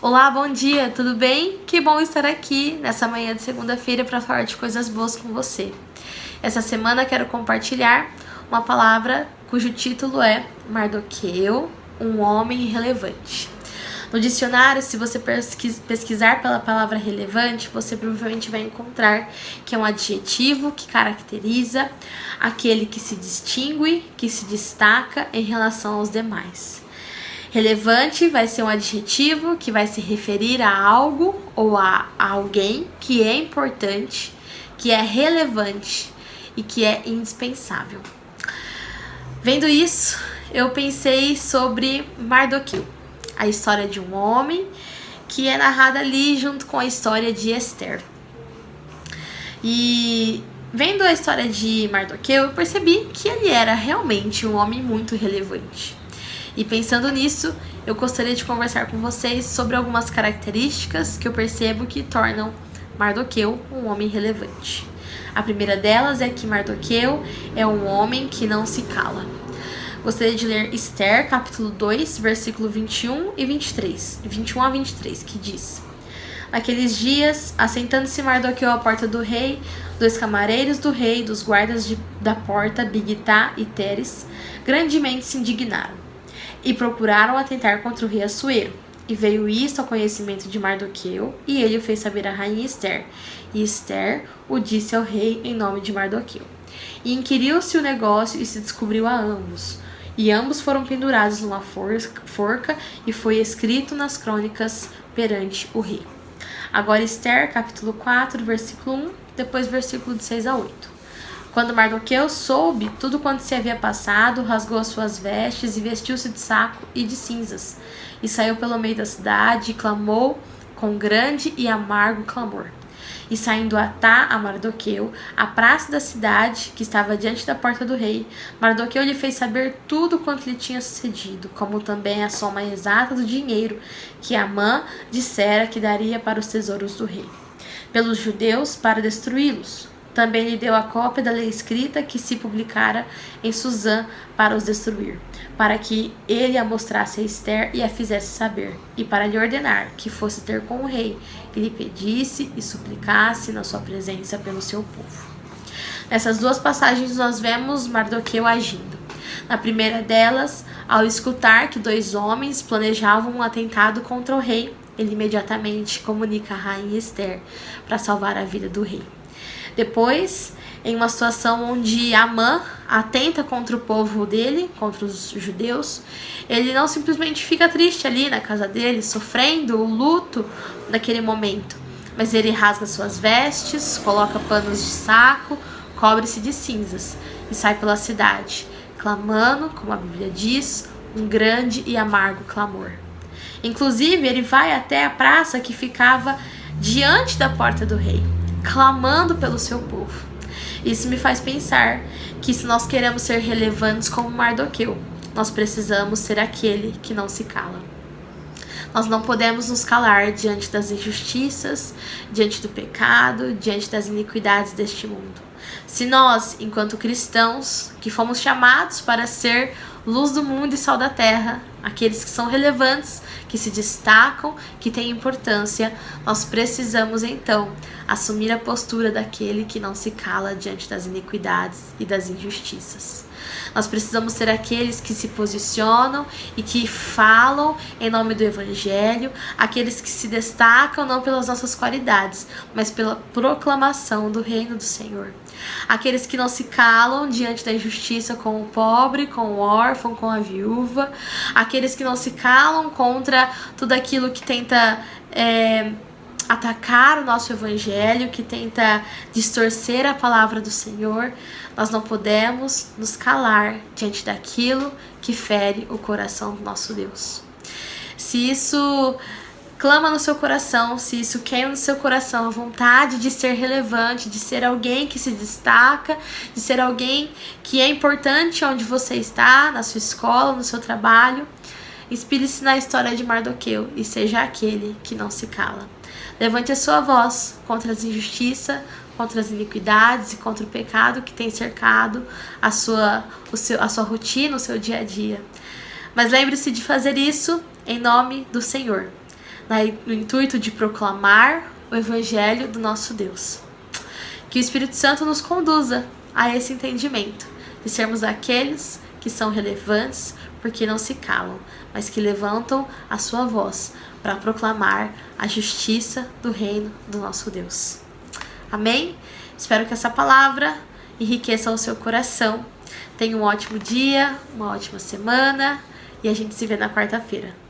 Olá, bom dia, tudo bem? Que bom estar aqui nessa manhã de segunda-feira para falar de coisas boas com você. Essa semana quero compartilhar uma palavra cujo título é Mardoqueu, um homem irrelevante. No dicionário, se você pesquisar pela palavra relevante, você provavelmente vai encontrar que é um adjetivo que caracteriza aquele que se distingue, que se destaca em relação aos demais. Relevante vai ser um adjetivo que vai se referir a algo ou a alguém que é importante, que é relevante e que é indispensável. Vendo isso, eu pensei sobre Mardoqueu, a história de um homem que é narrada ali junto com a história de Esther. E vendo a história de Mardoqueu, eu percebi que ele era realmente um homem muito relevante. E pensando nisso, eu gostaria de conversar com vocês sobre algumas características que eu percebo que tornam Mardoqueu um homem relevante. A primeira delas é que Mardoqueu é um homem que não se cala. Gostaria de ler Esther, capítulo 2, versículo 21 e 23, 21 a 23, que diz: Naqueles dias, assentando-se Mardoqueu à porta do rei, dois camareiros do rei, dos guardas da porta, Bigtá e Teres, grandemente se indignaram e procuraram atentar contra o rei Assuero. E veio isto ao conhecimento de Mardoqueu, e ele o fez saber à rainha Esther. E Esther o disse ao rei em nome de Mardoqueu. E inquiriu-se o negócio e se descobriu a ambos. E ambos foram pendurados numa forca, e foi escrito nas crônicas perante o rei. Agora Esther, capítulo 4, versículo 1, depois versículo de 6 a 8. Quando Mardoqueu soube tudo quanto se havia passado, rasgou as suas vestes e vestiu-se de saco e de cinzas, e saiu pelo meio da cidade e clamou com grande e amargo clamor. E saindo Atá a Mardoqueu, a praça da cidade, que estava diante da porta do rei, Mardoqueu lhe fez saber tudo quanto lhe tinha sucedido, como também a soma exata do dinheiro que Amã dissera que daria para os tesouros do rei, pelos judeus para destruí-los. Também lhe deu a cópia da lei escrita que se publicara em Suzã para os destruir, para que ele a mostrasse a Esther e a fizesse saber, e para lhe ordenar que fosse ter com o rei, e lhe pedisse e suplicasse na sua presença pelo seu povo. Nessas duas passagens nós vemos Mardoqueu agindo. Na primeira delas, ao escutar que dois homens planejavam um atentado contra o rei, ele imediatamente comunica a rainha Esther para salvar a vida do rei. Depois, em uma situação onde Amã atenta contra o povo dele, contra os judeus, ele não simplesmente fica triste ali na casa dele, sofrendo o luto naquele momento, mas ele rasga suas vestes, coloca panos de saco, cobre-se de cinzas e sai pela cidade, clamando, como a Bíblia diz, um grande e amargo clamor. Inclusive, ele vai até a praça que ficava diante da porta do rei, clamando pelo seu povo. Isso me faz pensar que se nós queremos ser relevantes como Mardoqueu, nós precisamos ser aquele que não se cala. Nós não podemos nos calar diante das injustiças, diante do pecado, diante das iniquidades deste mundo. Se nós, enquanto cristãos, que fomos chamados para ser luz do mundo e sal da terra, aqueles que são relevantes, que se destacam, que têm importância, nós precisamos então assumir a postura daquele que não se cala diante das iniquidades e das injustiças. Nós precisamos ser aqueles que se posicionam e que falam em nome do Evangelho, aqueles que se destacam não pelas nossas qualidades, mas pela proclamação do reino do Senhor. Aqueles que não se calam diante da injustiça com o pobre, com o órfão, com a viúva. Aqueles que não se calam contra tudo aquilo que tenta atacar o nosso evangelho, que tenta distorcer a palavra do Senhor. Nós não podemos nos calar diante daquilo que fere o coração do nosso Deus. Se isso clama no seu coração, se isso queima no seu coração a vontade de ser relevante, de ser alguém que se destaca, de ser alguém que é importante onde você está, na sua escola, no seu trabalho, inspire-se na história de Mardoqueu e seja aquele que não se cala. Levante a sua voz contra as injustiças, contra as iniquidades e contra o pecado que tem cercado a sua rotina, o seu dia a dia. Mas lembre-se de fazer isso em nome do Senhor. no intuito de proclamar o Evangelho do nosso Deus. Que o Espírito Santo nos conduza a esse entendimento, de sermos aqueles que são relevantes porque não se calam, mas que levantam a sua voz para proclamar a justiça do reino do nosso Deus. Amém? Espero que essa palavra enriqueça o seu coração. Tenha um ótimo dia, uma ótima semana e a gente se vê na quarta-feira.